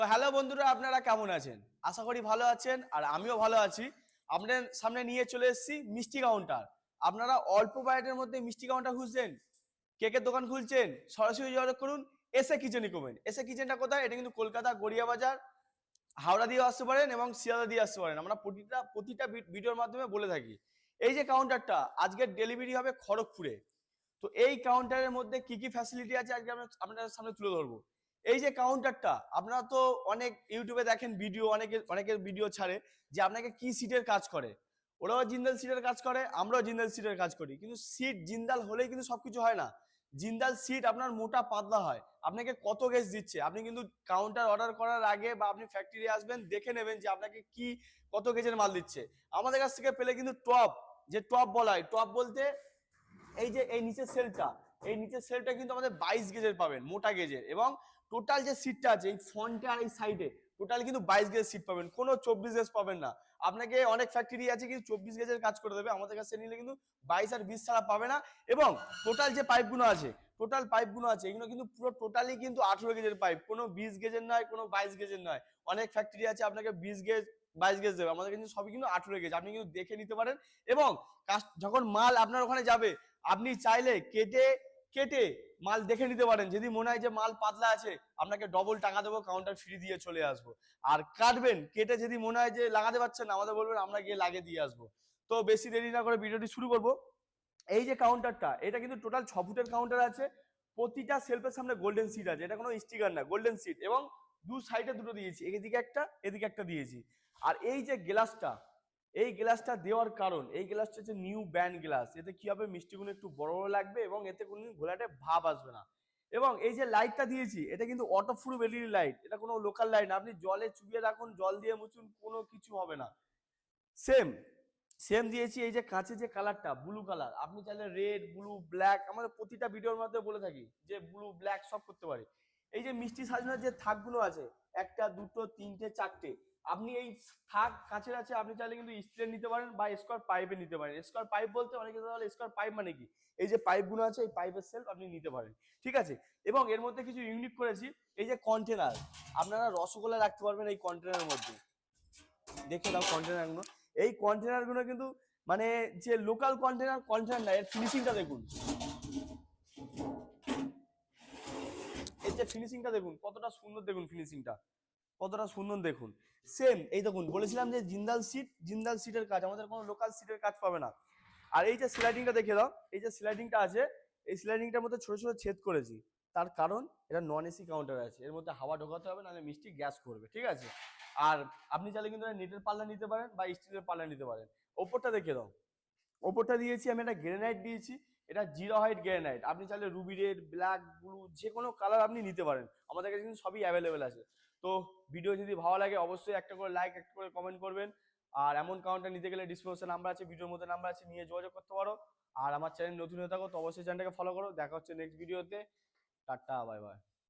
তো হ্যালো বন্ধুরা, আপনারা কেমন আছেন? আশা করি ভালো আছেন আর আমিও ভালো আছি। আপনাদের সামনে নিয়ে চলে এসেছি মিষ্টি কাউন্টার। আপনারা অল্প বাজেটের মধ্যে মিষ্টি কাউন্টার খুঁজছেন, কেকের দোকান খুলছেন, সরাসরি যোগাযোগ করুন এসএ কিচেন ইকুইপমেন্ট। এসএ কিচেনটা কোথায়? এটা কিন্তু কলকাতা গড়িয়া বাজার, হাওড়া দিয়ে আসতে পারেন এবং শিয়ালদা দিয়ে আসতে পারেন। আমরা প্রতিটা ভিডিওর মাধ্যমে বলে থাকি। এই যে কাউন্টারটা আজকে ডেলিভারি হবে খড়গপুরে। তো এই কাউন্টারের মধ্যে কি কি ফ্যাসিলিটি আছে আজকে আমরা আপনাদের সামনে তুলে ধরবো। এই যে কাউন্টারটা, আপনারা তো অনেক ইউটিউবে দেখেন ভিডিও, অনেকের ভিডিও ছাড়ে যে আপনাকে কি সিটের কাজ করে। ওরাও জিন্দাল সিটের কাজ করে, আমরাও জিন্দাল সিটের কাজ করি, কিন্তু সিট জিন্দাল হলেই কিন্তু সবকিছু হয় না। জিন্দাল সিট আপনার মোটা পাতলা হয়। আপনাকে কত গেজ দিচ্ছে, আপনি কিন্তু কাউন্টার অর্ডার করার আগে বা আপনি ফ্যাক্টরি আসবেন দেখে নেবেন যে আপনাকে কি কত গেজের মাল দিচ্ছে। আমাদের কাছ থেকে পেলে কিন্তু টপ, যে টপ বলা হয়, টপ বলতে এই যে এই নিচের সেলটা, এই নিচের সেলটা কিন্তু আমাদের 22 গেজের পাবেন, মোটা গেজের। এবং টোটাল যে সিটটা আছে এই ফ্রন্টে আর এই সাইডে টোটাল কিন্তু 22 গেজের সিট পাবেন, কোনো 24 গেজ পাবেন না। আপনাকে অনেক ফ্যাক্টরি আছে কিন্তু 24 গেজের কাজ করে দেবে, আমাদের কাছে নিলে কিন্তু 22 আর 20 ছাড়া পাবে না। এবং টোটাল যে পাইপগুলো আছে, এগুলো কিন্তু পুরো টোটালি কিন্তু 18 গেজের পাইপ, কোনো 20 গেজের নয়, কোনো 22 গেজের নয়। অনেক ফ্যাক্টরি আছে আপনাকে 20 গেজ 22 গেজ দেবে, আমাদের কিন্তু সবই কিন্তু 18 গেজ। আপনি কিন্তু দেখে নিতে পারেন। এবং যখন মাল আপনার ওখানে যাবে আপনি চাইলে কেটে কেটে মাল দেখে নিতে পারেন। যদি মনে হয় যে মাল পাতলা আছে, আপনাকে ডবল টাকা দেবো, কাউন্টার ফ্রি দিয়ে চলে আসবো। আর কাটবেন কেটে, যদি মনে হয় যে লাগাতে পারছেন না, আমাদের বলবেন, আমরা গিয়ে লাগিয়ে দিয়ে আসবো। তো বেশি দেরি না করে ভিডিওটি শুরু করব। এই যে কাউন্টারটা, এটা কিন্তু টোটাল 6 ফুটের কাউন্টার আছে। প্রতিটা সেলফের সামনে গোল্ডেন সিট আছে, এটা কোনো স্টিকার না, গোল্ডেন সিট। এবং দু সাইডে দুটো দিয়েছি, এদিকে একটা এদিকে একটা দিয়েছি। আর এই যে গ্লাসটা, এই গ্লাসটা দেওয়ার কারণ, এই গ্লাসটা হচ্ছে নিউ ব্যান্ড গ্লাস। এতে কি হবে, মিষ্টিগুলো একটু বড় বড় লাগবে এবং এতে কোনো ঘোলাটে ভাব আসবে না। এবং এই যে লাইটটা দিয়েছি, এটা কিন্তু অটো প্রুফ এলইডি লাইট, এটা কোনো লোকাল লাইট না। আপনি জলে চুবিয়ে রাখুন, জল দিয়ে মুছুন, কোনো কিছু হবে না। সেম সেম দিয়েছি। এই যে কাঁচের যে কালারটা ব্লু কালার, আপনি চাইলে রেড, ব্লু, ব্ল্যাক, আমাদের প্রতিটা ভিডিওর মধ্যে বলে থাকি যে ব্লু ব্ল্যাক সব করতে পারি। এই যে মিষ্টি সাজানোর যে থাকগুলো আছে, একটা দুটো তিনটে চারটে, আপনি এই থাক কাঁচের আছে, আপনি চাইলে কিন্তু স্টিলের নিতে পারেন বা স্কোয়ার পাইপে নিতে পারেন। স্কোয়ার পাইপ বলতে অনেকে তাহলে স্কোয়ার পাইপ মানে কি, এই যে পাইপগুলো আছে এই পাইপের সেলফ আপনি নিতে পারেন, ঠিক আছে। এবং এর মধ্যে কিছু ইউনিক করেছি, এই যে কন্টেনার, আপনারা রসগোল্লা রাখতে পারবেন এই কন্টেনারের মধ্যে। দেখে দাও কন্টেনারগুলো, এই কন্টেনারগুলো কিন্তু মানে যে লোকাল কন্টেনার না, এর ফিনিশিংটা দেখুন, এর যে ফিনিশিংটা দেখুন কতটা সুন্দর, দেখুন ফিনিশিংটা কতটা সুন্দর দেখুন। সেম এই দেখুন, বলেছিলাম যে জিন্দাল সিটের কাজ, আমাদের কোনো লোকাল সিটের কাজ পাবে না। আর এই যে স্লাইডিংটা দেখে দাও, এই যে স্লাইডিংটা আছে, এই স্লাইডিংটার মধ্যে ছোট ছোট ছেদ করেছি। তার কারণ এটা নন এসি কাউন্টার আছে, এর মধ্যে হাওয়া ঢোকাতে হবে, নাহলে মিষ্টি গ্যাস করবে, ঠিক আছে। আর আপনি চাইলে কিন্তু নেটের পাল্লা নিতে পারেন বা স্টিলের পাল্লা নিতে পারেন। ওপরটা দেখে দাও, ওপরটা দিয়েছি আমি একটা গ্রেনাইট দিয়েছি, এটা জিরো হাইট গ্রেনাইট। আপনি চাইলে রুবি রেড, ব্ল্যাক, ব্লু যে কোনো কালার আপনি নিতে পারেন, আমাদের কাছে কিন্তু সবই অ্যাভেলেবেল আছে। তো ভিডিও যদি ভালো লাগে অবশ্যই একটা করে লাইক, একটা করে কমেন্ট করবেন। আর এমন কাউন্টার নিতে গেলে ডিসক্রিপশন নাম্বার আছে, ভিডিওর মধ্যে নাম্বার আছে, নিয়ে যোগাযোগ করতে পারো। আর আমার চ্যানেল নতুন হয়ে থাকো তো অবশ্যই চ্যানেলটাকে ফলো করো। দেখা হচ্ছে নেক্সট ভিডিওতে। Tata, bye bye.